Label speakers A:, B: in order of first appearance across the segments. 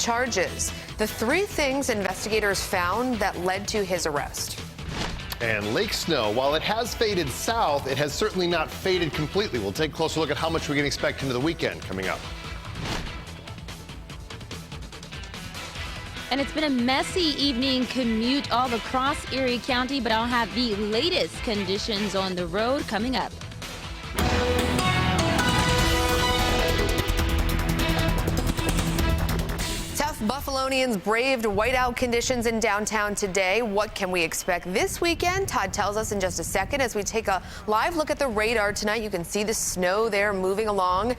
A: charges. The three things investigators found that led to his arrest.
B: And lake snow, while it has faded south, it has certainly not faded completely. We'll take a closer look at how much we can expect into the weekend coming up.
C: And it's been a messy evening commute all across Erie County, but I'll have the latest conditions on the road coming up.
A: South Buffalonians braved whiteout conditions in downtown today. What can we expect this weekend? Todd tells us in just a second as we take a live look at the radar tonight. You can see the snow there moving along.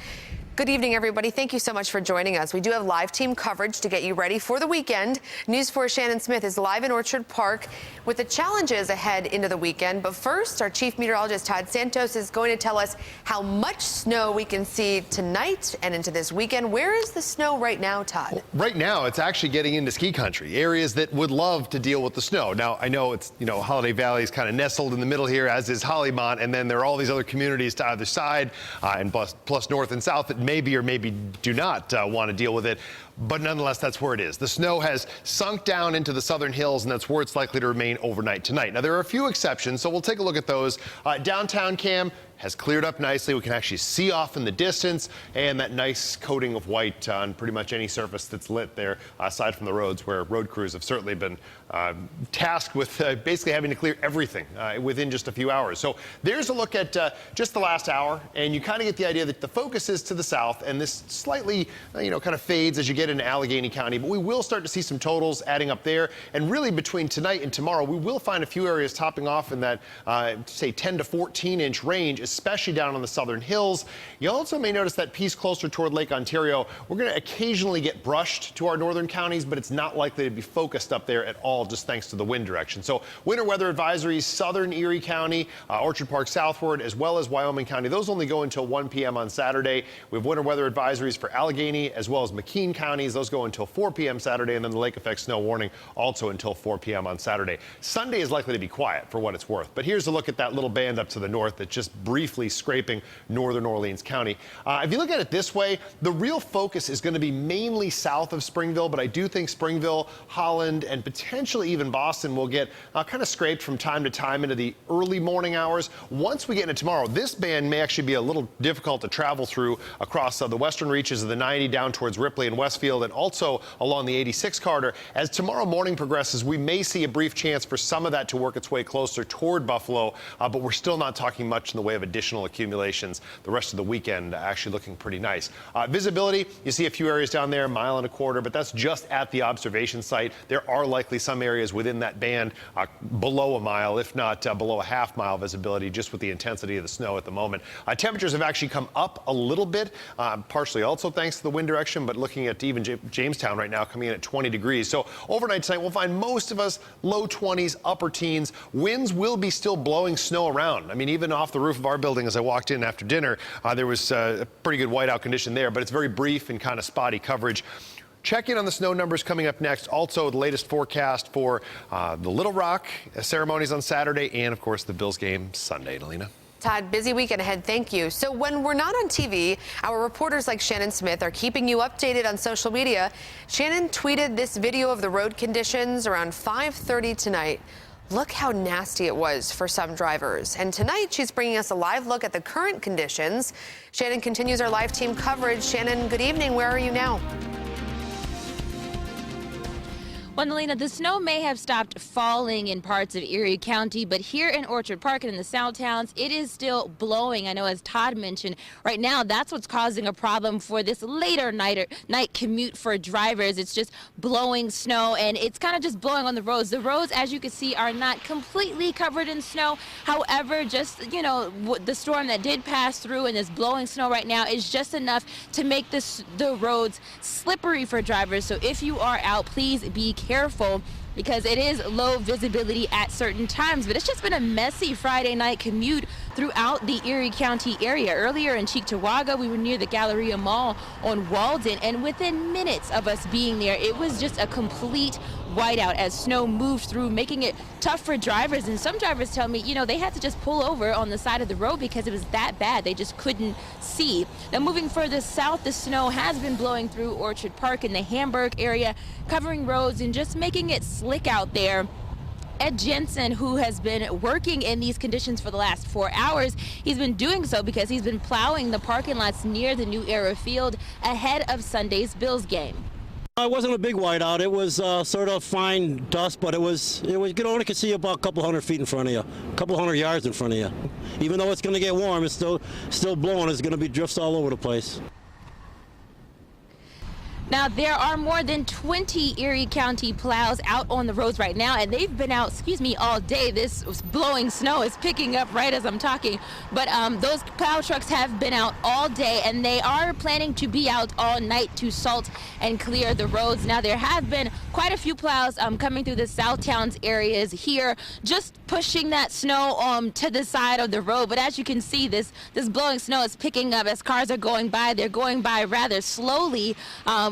A: Good evening, everybody. Thank you so much for joining us. We do have live team coverage to get you ready for the weekend. News 4's Shannon Smith is live in Orchard Park with the challenges ahead into the weekend. But first, our chief meteorologist, Todd Santos, is going to tell us how much snow we can see tonight and into this weekend. Where is the snow right now, Todd?
B: Well, right now, it's actually getting into ski country, areas that would love to deal with the snow. Now, I know it's, Holiday Valley is kind of nestled in the middle here, as is Hollymont, and then there are all these other communities to either side, and plus north and south that maybe or maybe do not want to deal with it. But nonetheless, that's where it is. The snow has sunk down into the southern hills, and that's where it's likely to remain overnight tonight. Now, there are a few exceptions, so we'll take a look at those. Downtown Cam has cleared up nicely. We can actually see off in the distance, and that nice coating of white on pretty much any surface that's lit there, aside from the roads, where road crews have certainly been tasked with basically having to clear everything within just a few hours. So there's a look at just the last hour, and you kind of get the idea that the focus is to the south, and this slightly, kind of fades as you get into Allegheny County. But we will start to see some totals adding up there, and really between tonight and tomorrow, we will find a few areas topping off in that, say, 10 to 14-inch range, especially down on the southern hills. You also may notice that piece closer toward Lake Ontario. We're going to occasionally get brushed to our northern counties, but it's not likely to be focused up there at all, just thanks to the wind direction. So winter weather advisories, southern Erie County, Orchard Park southward, as well as Wyoming County. Those only go until 1 p.m. on Saturday. We have winter weather advisories for Allegheny as well as McKean counties. Those go until 4 p.m. Saturday, and then the lake effect snow warning also until 4 p.m. on Saturday. Sunday is likely to be quiet for what it's worth. But here's a look at that little band up to the north that's just briefly scraping northern Orleans County. If you look at it this way, the real focus is going to be mainly south of Springville, but I do think Springville, Holland, and potentially even Boston will get kind of scraped from time to time into the early morning hours. Once we get into tomorrow, this band may actually be a little difficult to travel through across the western reaches of the 90 down towards Ripley and Westfield, and also along the 86 corridor. As tomorrow morning progresses, we may see a brief chance for some of that to work its way closer toward Buffalo, but we're still not talking much in the way of additional accumulations. The rest of the weekend actually looking pretty nice. Visibility, you see a few areas down there, 1.25 miles, but that's just at the observation site. There are likely some areas within that band below 1 mile, if not below a 1/2 mile visibility, just with the intensity of the snow at the moment. Temperatures have actually come up a little bit, partially also thanks to the wind direction, but looking at even Jamestown right now coming in at 20 degrees. So overnight tonight, we'll find most of us low 20s, upper teens. Winds will be still blowing snow around. I mean, even off the roof of our building as I walked in after dinner, there was a pretty good whiteout condition there, but it's very brief and kind of spotty coverage. Check in on the snow numbers coming up next. Also, the latest forecast for the Little Rock ceremonies on Saturday and, of course, the Bills game Sunday. Alina?
A: Todd, busy weekend ahead. Thank you. So when we're not on TV, our reporters like Shannon Smith are keeping you updated on social media. Shannon tweeted this video of the road conditions around 5:30 tonight. Look how nasty it was for some drivers. And tonight, she's bringing us a live look at the current conditions. Shannon continues our live team coverage. Shannon, good evening. Where are you now?
C: Well, Alina, the snow may have stopped falling in parts of Erie County, but here in Orchard Park and in the South Towns, it is still blowing. I know, as Todd mentioned, right now that's what's causing a problem for this later night commute for drivers. It's just blowing snow, and it's kind of just blowing on the roads. The roads, as you can see, are not completely covered in snow. However, just, the storm that did pass through and is blowing snow right now is just enough to make the roads slippery for drivers. So if you are out, please be careful. because it is low visibility at certain times. But it's just been a messy Friday night commute throughout the Erie County area. Earlier in Cheektowaga, we were near the Galleria Mall on Walden, and within minutes of us being there, it was just a complete whiteout as snow moved through, making it tough for drivers. And some drivers tell me, you know, they had to just pull over on the side of the road because it was that bad. They just couldn't see. Now, moving further south, the snow has been blowing through Orchard Park in the Hamburg area, covering roads and just making it slick out there. Ed Jensen, who has been working in these conditions for the last 4 hours, he's been doing so because he's been plowing the parking lots near the New Era Field ahead of Sunday's Bills game.
D: It wasn't a big whiteout. It was sort of fine dust, but it was you only could see about a couple hundred feet in front of you, a couple hundred yards in front of you. Even though it's going to get warm, it's still blowing. It's going to be drifts all over the place.
C: Now, there are more than 20 Erie County plows out on the roads right now, and they've been out, all day. This blowing snow is picking up right as I'm talking. But those plow trucks have been out all day, and they are planning to be out all night to salt and clear the roads. Now, there have been quite a few plows coming through the Southtowns areas here, just pushing that snow to the side of the road. But as you can see, this blowing snow is picking up as cars are going by. They're going by rather slowly,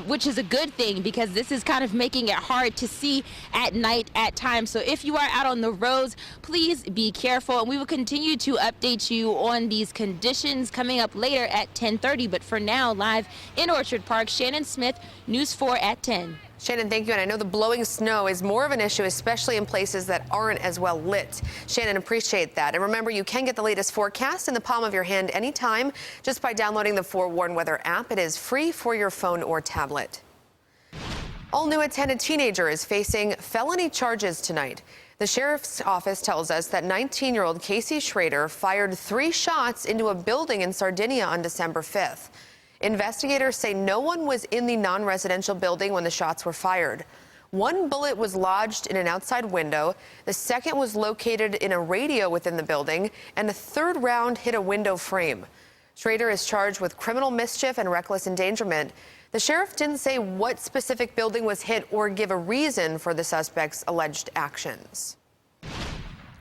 C: which is a good thing because this is kind of making it hard to see at night at times. So if you are out on the roads, please be careful, and we will continue to update you on these conditions coming up later at 10:30. But for now, live in Orchard Park, Shannon Smith, News 4 at 10.
A: Shannon, thank you. And I know the blowing snow is more of an issue, especially in places that aren't as well lit. Shannon, appreciate that. And remember, you can get the latest forecast in the palm of your hand anytime just by downloading the Forewarn Weather app. It is free for your phone or tablet. All new at 10, a teenager is facing felony charges tonight. The sheriff's office tells us that 19-year-old Casey Schrader fired 3 shots into a building in Sardinia on December 5th. Investigators say no one was in the non-residential building when the shots were fired. One bullet was lodged in an outside window. The second was located in a radio within the building, and a third round hit a window frame. Schrader is charged with criminal mischief and reckless endangerment. The sheriff didn't say what specific building was hit or give a reason for the suspect's alleged actions.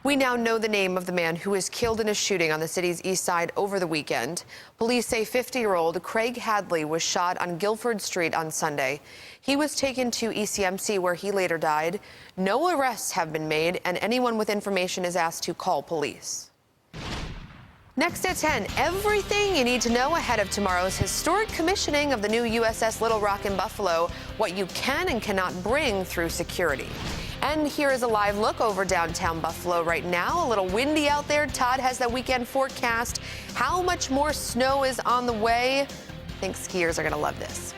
A: We now know the name of the man who was killed in a shooting on the city's east side over the weekend. Police say 50-year-old Craig Hadley was shot on Guilford Street on Sunday. He was taken to ECMC where he later died. No arrests have been made, and anyone with information is asked to call police. Next at 10, everything you need to know ahead of tomorrow's historic commissioning of the new USS Little Rock in Buffalo, what you can and cannot bring through security. And here is a live look over downtown Buffalo right now. A little windy out there. Todd has that weekend forecast. How much more snow is on the way? I think skiers are going to love this.